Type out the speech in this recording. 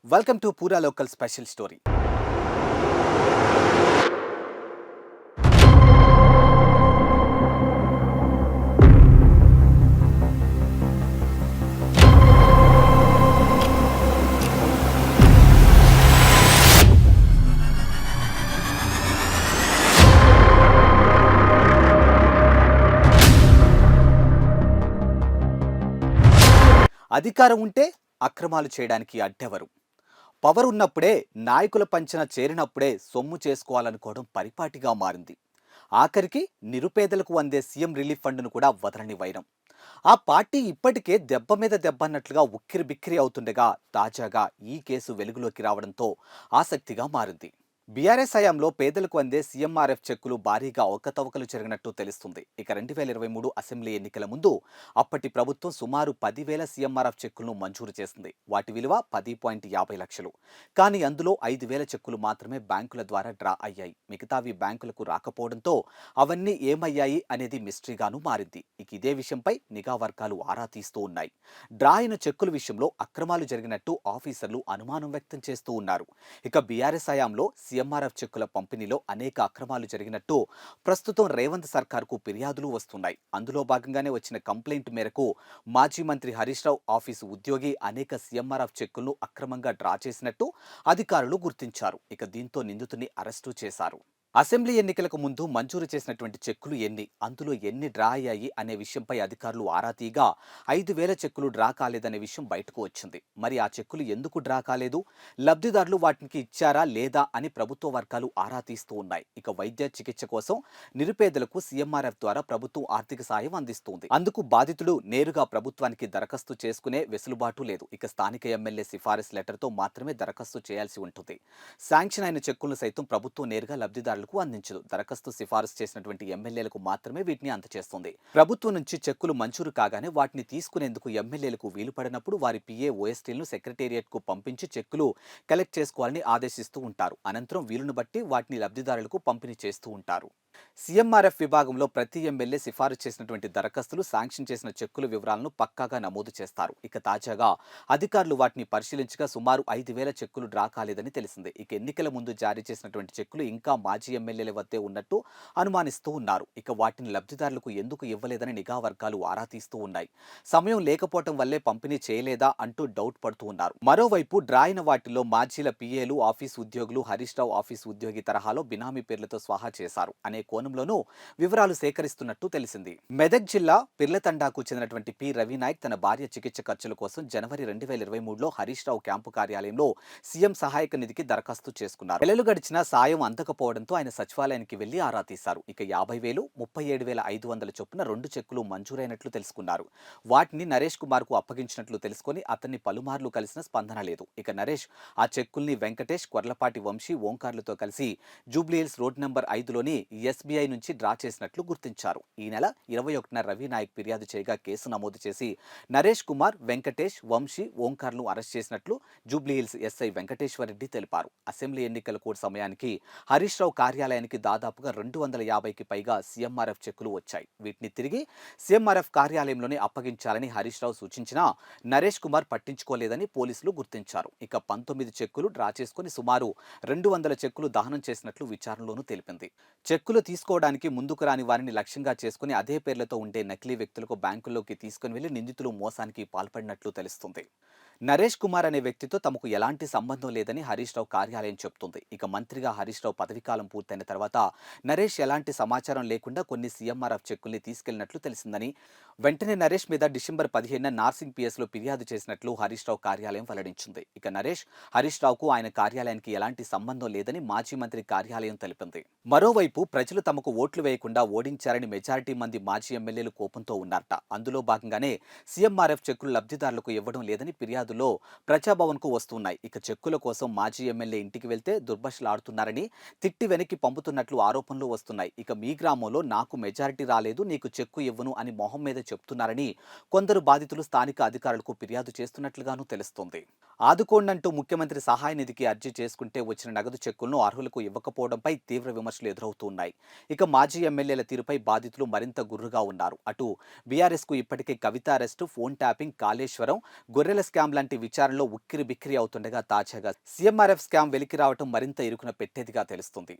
Welcome to Pura Local Special Story. అధికారం ఉంటే అక్రమాలు చేయడానికి అడ్డెవరు? పవర్ ఉన్నప్పుడే నాయకుల పంచన చేరినప్పుడే సొమ్ము చేసుకోవాలనుకోవడం పరిపాటిగా మారింది. ఆఖరికి నిరుపేదలకు అందే సీఎం రిలీఫ్ ఫండ్ను కూడా వదలని వైరం. ఆ పార్టీ ఇప్పటికే దెబ్బ మీద దెబ్బ అన్నట్లుగా ఉక్కిరి బిక్కిరి అవుతుండగా తాజాగా ఈ కేసు వెలుగులోకి రావడంతో ఆసక్తిగా మారింది. బీఆర్ఎస్ హయాంలో పేదలకు అందే సీఎంఆర్ఎఫ్ చెక్కులు భారీగా అవకతవకలు జరిగినట్టు తెలుస్తుంది. ఇక 2023 అసెంబ్లీ ఎన్నికల ముందు అప్పటి ప్రభుత్వం సుమారు 10,000 సీఎంఆర్ఎఫ్ చెక్కులను మంజూరు చేసింది. వాటి విలువ 10.50 లక్షలు. కానీ అందులో 5,000 చెక్కులు మాత్రమే బ్యాంకుల ద్వారా డ్రా అయ్యాయి. మిగతావి బ్యాంకులకు రాకపోవడంతో అవన్నీ ఏమయ్యాయి అనేది మిస్టరీగాను మారింది. ఇక ఇదే విషయంపై నిఘా వర్గాలు ఆరా తీస్తూ ఉన్నాయి. డ్రా అయిన చెక్కుల విషయంలో అక్రమాలు జరిగినట్టు ఆఫీసర్లు అనుమానం వ్యక్తం చేస్తూ ఉన్నారు. ఇక బీఆర్ఎస్ హయాంలో సీఎంఆర్ఎఫ్ చెక్కుల పంపిణీలో అనేక అక్రమాలు జరిగినట్టు ప్రస్తుతం రేవంత్ సర్కార్కు ఫిర్యాదులు వస్తున్నాయి. అందులో భాగంగానే వచ్చిన కంప్లైంట్ మేరకు మాజీ మంత్రి హరీష్ రావు ఆఫీసు ఉద్యోగి అనేక సీఎంఆర్ఎఫ్ చెక్కులను అక్రమంగా డ్రా చేసినట్టు అధికారులు గుర్తించారు. ఇక దీంతో నిందితుడిని అరెస్టు చేశారు. అసెంబ్లీ ఎన్నికలకు ముందు మంజూరు చేసినటువంటి చెక్కులు ఎన్ని, అందులో ఎన్ని డ్రా అయ్యాయి అనే విషయంపై అధికారులు ఆరా తీయగా 5,000 చెక్కులు డ్రా కాలేదనే విషయం బయటకు వచ్చింది. మరి ఆ చెక్కులు ఎందుకు డ్రా కాలేదు, లబ్ధిదారులు వాటికి ఇచ్చారా లేదా అని ప్రభుత్వ వర్గాలు ఆరా తీస్తూ ఉన్నాయి. ఇక వైద్య చికిత్స కోసం నిరుపేదలకు సీఎంఆర్ఎఫ్ ద్వారా ప్రభుత్వం ఆర్థిక సాయం అందిస్తుంది. అందుకు బాధితుడు నేరుగా ప్రభుత్వానికి దరఖాస్తు చేసుకునే వెసులుబాటు లేదు. ఇక స్థానిక ఎమ్మెల్యే సిఫారసు లెటర్తో మాత్రమే దరఖాస్తు చేయాల్సి ఉంటుంది. శాంక్షన్ అయిన చెక్కులను సైతం ప్రభుత్వం నేరుగా లబ్ధిదారులు అందించదు. దరఖాస్తు సిఫారసు చేసినటువంటి ఎమ్మెల్యేలకు మాత్రమే వీటిని అందజేస్తుంది. ప్రభుత్వం నుంచి చెక్కులు మంజూరు కాగానే వాటిని తీసుకునేందుకు ఎమ్మెల్యేలకు వీలు పడినప్పుడు వారి పిఏ ఓఎస్టీలను సెక్రటేరియట్ కు పంపించి చెక్కులు కలెక్ట్ చేసుకోవాలని ఆదేశిస్తూ ఉంటారు. అనంతరం వీలును బట్టి వాటిని లబ్ధిదారులకు పంపిణీ చేస్తూ ఉంటారు. సీఎంఆర్ఎఫ్ విభాగంలో ప్రతి ఎమ్మెల్యే సిఫారసు చేసినటువంటి దరఖాస్తులు, శాంక్షన్ చేసిన చెక్కుల వివరాలను పక్కాగా నమోదు చేస్తారు. ఇక తాజాగా అధికారులు వాటిని పరిశీలించగా సుమారు 5,000 చెక్కులు డ్రా కాలేదని తెలిసింది. ఇక ఎన్నికల ముందు జారీ చేసినటువంటి చెక్కులు ఇంకా మాజీ ఎమ్మెల్యేల వద్దే ఉన్నట్టు అనుమానిస్తూ ఉన్నారు. ఇక వాటిని లబ్ధిదారులకు ఎందుకు ఇవ్వలేదని నిఘా వర్గాలు ఆరా తీస్తూ ఉన్నాయి. సమయం లేకపోవడం వల్లే పంపిణీ చేయలేదా అంటూ డౌట్ పడుతూ ఉన్నారు. మరోవైపు డ్రా అయిన వాటిలో మాజీల పిఏలు, ఆఫీసు ఉద్యోగులు, హరీష్ రావు ఆఫీసు ఉద్యోగి తరహాలో బినామీ పేర్లతో స్వాహా చేశారు అనే కోణంలోనూ వివరాలు సేకరిస్తున్నట్టు తెలిసింది. మెదక్ జిల్లా పిర్లతండాకు చెందినటువంటి పి రవినాయక్ తన భార్య చికిత్స ఖర్చుల కోసం జనవరి 2023లో హరీష్ రావు క్యాంపు కార్యాలయంలో సీఎం సహాయక నిధికి దరఖాస్తు చేసుకున్నారు. నెలలు గడిచినా సాయం అందకపోవడంతో ఆయన సచివాలయానికి వెళ్లి ఆరా తీశారు. ఇక 50,000, 37,500 చొప్పున 2 చెక్కులు మంజూరైనట్లు తెలుసుకున్నారు. వాటిని నరేష్ కుమార్ కు అప్పగించినట్లు తెలుసుకుని అతన్ని పలుమార్లు కలిసిన స్పందన లేదు. ఇక నరేష్ ఆ చెక్కుల్ని వెంకటేష్, కొర్లపాటి వంశీ, ఓంకార్లతో కలిసి జూబ్లీహిల్స్ రోడ్ నంబర్ 5లోని ఎస్బీఐ నుంచి డ్రా చేసినట్లు గుర్తించారు. ఈ నెల 21న రవినాయక్ ఫిర్యాదు చేయగా కేసు నమోదు చేసి నరేష్ కుమార్, వెంకటేష్, వంశీ, ఓంకార్ను అరెస్ట్ చేసినట్లు జూబ్లీహిల్స్ ఎస్ఐ వెంకటేశ్వరరెడ్డి తెలిపారు. అసెంబ్లీ ఎన్నికల కోడ్ సమయానికి హరీష్ రావు కార్యాలయానికి దాదాపుగా 250కి పైగా సీఎంఆర్ఎఫ్ చెక్కులు వచ్చాయి. వీటిని తిరిగి సీఎంఆర్ఎఫ్ కార్యాలయంలోనే అప్పగించాలని హరీష్ రావు సూచించినా నరేష్ కుమార్ పట్టించుకోలేదని పోలీసులు గుర్తించారు. ఇక 19 చెక్కులు డ్రా చేసుకుని సుమారు 200 చెక్కులు దహనం చేసినట్లు విచారణలోనూ తెలిపింది. చెక్కులు తీసుకోవడానికి ముందుకు రాని వారిని లక్ష్యంగా చేసుకుని అదే పేర్లతో ఉండే నకిలీ వ్యక్తులకు బ్యాంకుల్లోకి తీసుకుని వెళ్లి నిందితులు మోసానికి పాల్పడినట్లు తెలుస్తుంది. నరేష్ కుమార్ అనే వ్యక్తితో తమకు ఎలాంటి సంబంధం లేదని హరీష్ రావు కార్యాలయం చెబుతుంది. ఇక మంత్రిగా హరీష్ రావు పదవీకాలం పూర్తయిన తర్వాత నరేష్ ఎలాంటి సమాచారం లేకుండా కొన్ని సీఎంఆర్ఎఫ్ చెక్కుల్ని తీసుకెళ్లినట్లు తెలిసిందని, వెంటనే నరేష్ మీద డిసెంబర్ 15న నార్సింగ్ పిఎస్లో ఫిర్యాదు చేసినట్లు హరీష్ రావు కార్యాలయం వెల్లడించింది. ఇక నరేష్, హరీష్ రావుకు ఆయన కార్యాలయానికి ఎలాంటి సంబంధం లేదని మాజీ మంత్రి కార్యాలయం తెలిపింది. మరోవైపు ప్రజలు తమకు ఓట్లు వేయకుండా ఓడించారని మెజారిటీ మంది మాజీ ఎమ్మెల్యేలు కోపంతో ఉన్నారట. అందులో భాగంగానే సీఎంఆర్ఎఫ్ చెక్కులు లబ్ధిదారులకు ఇవ్వడం లేదని ఫిర్యాదులో ప్రజాభవన్కు వస్తున్నాయి. ఇక చెక్కుల కోసం మాజీ ఎమ్మెల్యే ఇంటికి వెళ్తే దుర్భాషలాడుతున్నారని, తిట్టి వెనక్కి పంపుతున్నట్లు ఆరోపణలు వస్తున్నాయి. ఇక మీ గ్రామంలో నాకు మెజారిటీ రాలేదు, నీకు చెక్కు ఇవ్వను అని మొహం మీద చెప్తున్నారని కొందరు బాధితులు స్థానిక అధికారులకు ఫిర్యాదు చేస్తున్నట్లుగానూ తెలుస్తోంది. ఆదుకోండంటూ ముఖ్యమంత్రి సహాయ నిధికి అర్జీ చేసుకుంటే వచ్చిన నగదు చెక్కులను అర్హులకు ఇవ్వకపోవడంపై తీవ్ర విమర్శలు ఎదురవుతున్నాయి. ఇక మాజీ ఎమ్మెల్యేల తీరుపై బాధితులు మరింత గుర్రుగా ఉన్నారు. అటు బీఆర్ఎస్ కు ఇప్పటికే కవిత అరెస్టు, ఫోన్ ట్యాపింగ్, కాళేశ్వరం, గొర్రెల స్కామ్ లాంటి విచారణలో ఉక్కిరి బిక్కిరి అవుతుండగా తాజాగా సీఎంఆర్ఎఫ్ స్కామ్ వెలికి రావటం మరింత ఇరుకున పెట్టేదిగా తెలుస్తుంది.